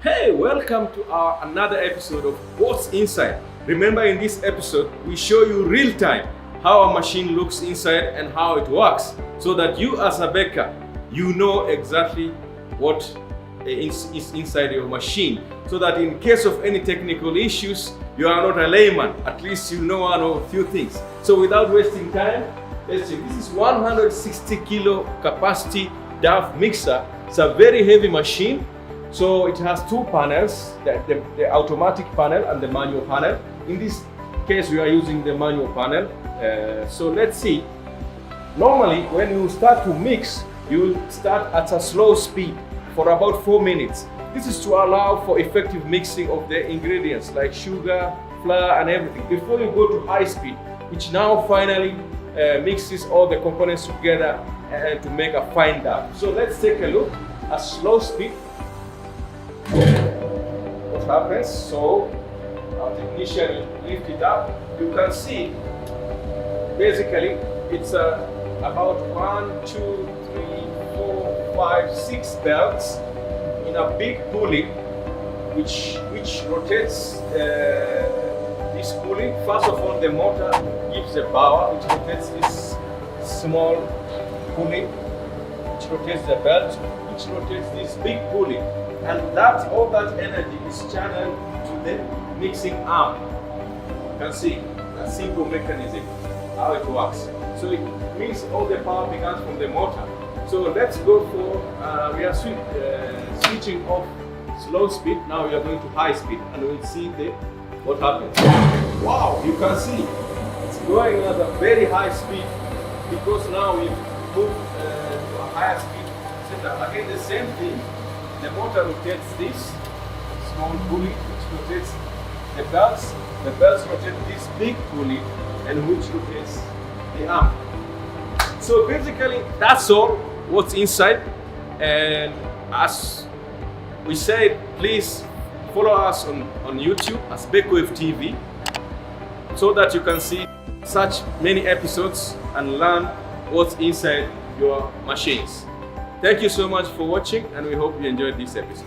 Hey, welcome to our another episode of What's Inside. Remember, in this episode, we show you real time how a machine looks inside and how it works, so that you as a baker, you know exactly what is inside your machine, so that in case of any technical issues, you are not a layman. At least you know one or a few things. So without wasting time, let's see. This is 160 kilo capacity dough mixer. It's a very heavy machine. So it has two panels, the automatic panel and the manual panel. In this case, we are using the manual panel. So let's see. Normally, when you start to mix, you start at a slow speed for about 4 minutes. This is to allow for effective mixing of the ingredients like sugar, flour and everything before you go to high speed, which now finally mixes all the components together and to make a fine dough. So let's take a look at slow speed. What happens? So our technician lift it up. You can see basically it's about 1, 2, 3, 4, 5, 6 belts in a big pulley which rotates this pulley. First of all, the motor gives the power, which rotates this small pulley, which rotates the belt, which rotates this big pulley. And all that energy is channeled to the mixing arm. You can see a simple mechanism, how it works. So it means all the power begins from the motor. So let's go for, we are switching off slow speed. Now we are going to high speed and we'll see what happens. Wow, you can see it's going at a very high speed because now we've moved to a higher speed. So again, the same thing. The motor rotates this small pulley, which rotates the belts. The belts rotate this big pulley, and which rotates the arm. So basically, that's all what's inside. And as we said, please follow us on YouTube as Bakewave TV, so that you can see such many episodes and learn what's inside your machines. Thank you so much for watching, and we hope you enjoyed this episode.